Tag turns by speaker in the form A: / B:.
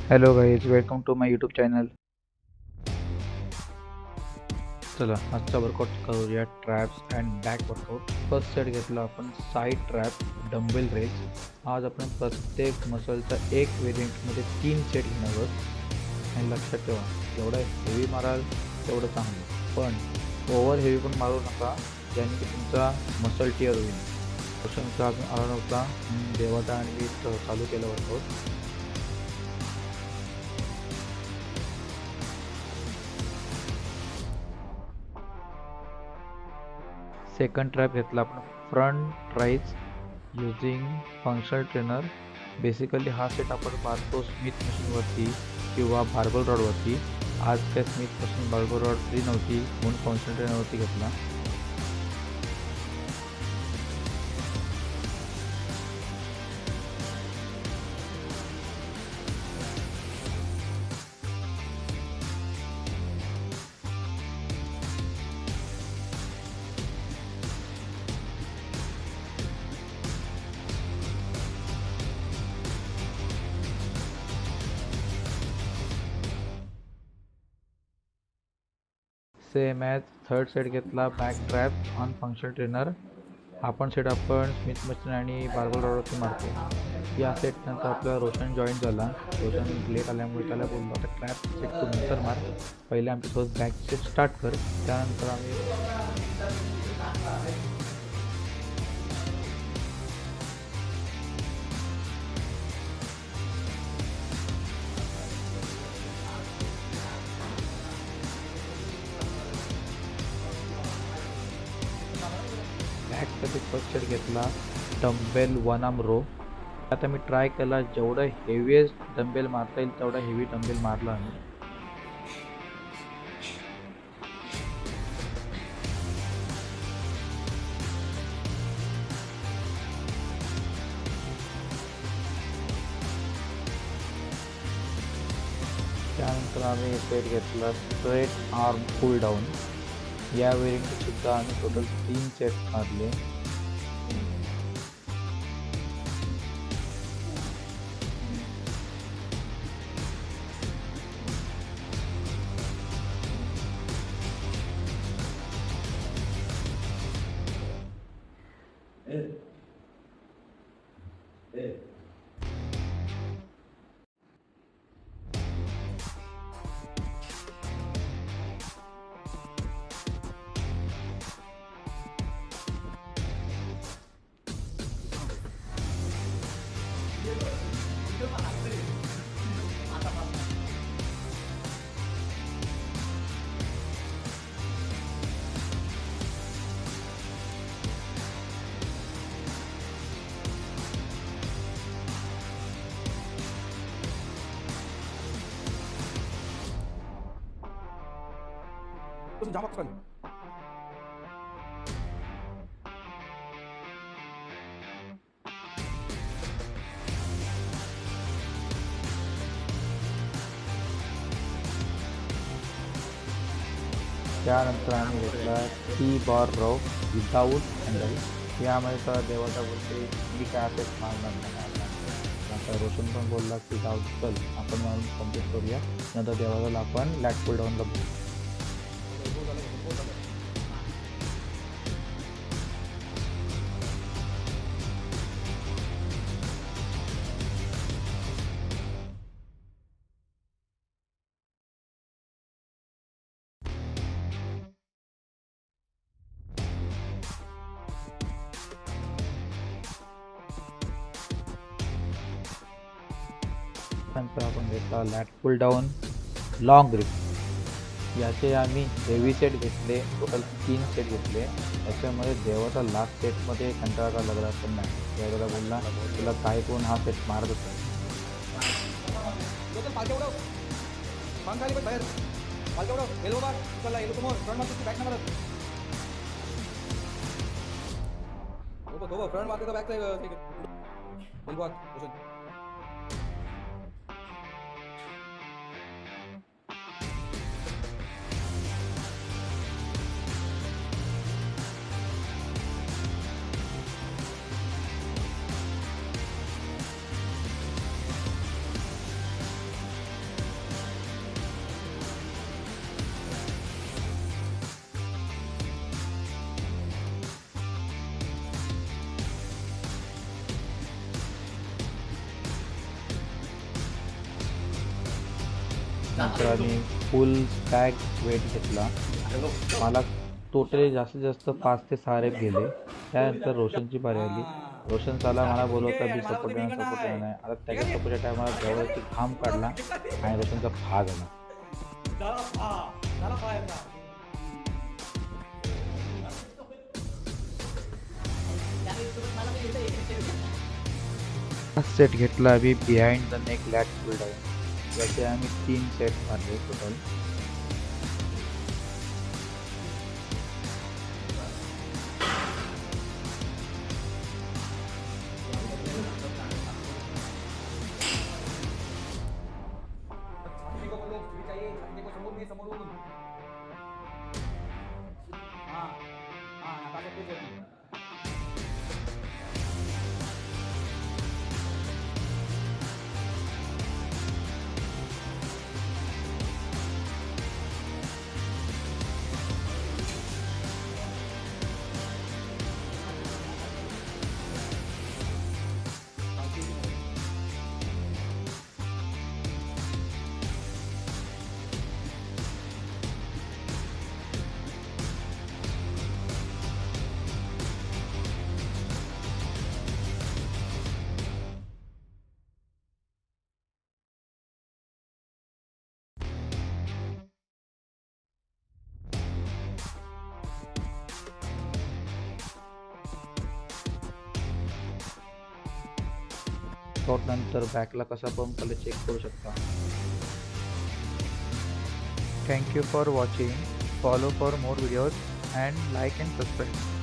A: Hello guys, welcome to my YouTube channel. चला आजचा workout करूया traps and back workout. First set घेतला आपण साईड ट्रॅप डंबेल रेज. आज आपण प्रत्येक मसलचा एक व्हेरियंटमध्ये 3 सेट घेणार आहोत. आणि लक्षात ठेवा, जेवढं हेवी माराल तेवढं चांगलं, पण ओव्हर हेवी पण मारू नका, ज्याने की तुमचा मसल टिअर होईल. क्वेश्चनचा अजून आला नव्हता, देवाचा आणि मी चालू केलं वर्कआउट. सेकंड ट्रॅप घेतला आपण front tries using functional trainer. Basically हा सेट आपण मारतो स्मिथ मशीनवरती किंवा बार्बल रॉडवरती. आज काय Smith machine barbell rod free नव्हती म्हणून फंक्शनल ट्रेनरवरती घेतला. सेम ॲज थर्ड सेट घेतला back trap on functional trainer. आपण स्मिथ मशीन आणि बार्बल रॉडवरती मारतो. या सेटनंतर आपला रोशन जॉईन झाला. रोशन लेट आल्यामुळे त्याला बोललो आता ट्रॅप सेट तू नंतर मार, पहिले आमच्यासोबत बॅक सेट स्टार्ट कर, त्यानंतर आम्ही बॅकसाठी फर्स्ट सेट घेतला डंबेल वन आर्म रो. आता मी ट्राय केला, जेवढं हेवीएस्ट डंबेल मारता येईल तेवढा हेवी डंबेल मारला आम्ही. त्यानंतर आम्ही सेट घेतला स्ट्रेट आर्म पुल डाऊन. या वेरियंटचे सुद्धा आम्ही टोटल 3 सेट मारले.
B: तुम जाम वापस कर लो.
A: त्यानंतर आम्ही घेतला T bar row without handle. यामध्ये तर देवाचा बोलते मी काय असेच मारणार नाही. आता रोशन पण बोलला की जाऊ चल आपण मारून कम्प्लीट करूया, नंतर देवाला आपण लॅट पुल डाऊनला बघू. नंतर आपण घेतला lat pull down long grip. याचे आम्ही हेवी सेट घेतले, टोटल 3 सेट घेतले. त्याच्यामध्ये देवाचा लास्ट सेटमध्ये कंटाळा लागला पण नाही. देवाला बोलला तुला काय कोण हा सेट मारत होता.
B: पालके उडव, पंख खाली बाहेर, पालके उडव, एल्बो बार, चला एल्बो समोर, फ्रंट मारतो बॅक ना मारत. दोबो फ्रंट मारते तर बॅक साइड एल्बो आत रोशन.
A: नंतर आम्ही फुल स्टॅक वेट घेतला. मला टोटली जास्तीत जास्त 5 ते 6 रेप गेले. त्यानंतर रोशनची बारी आली. रोशन साला मला बोलवता मी सपोर्ट देणार नाही. आता त्याच्या सपोर्टच्या टायमाला जवळची घाम काढला आणि रोशनचा फा झाला. सेट घेतला आम्ही behind the neck lat pull down. याचे आम्ही 3 सेट मारले टोटल. शॉट नंतर बॅकला कसा पंप आला चेक करू शकता. Thank you for watching. Follow for more videos and like and subscribe.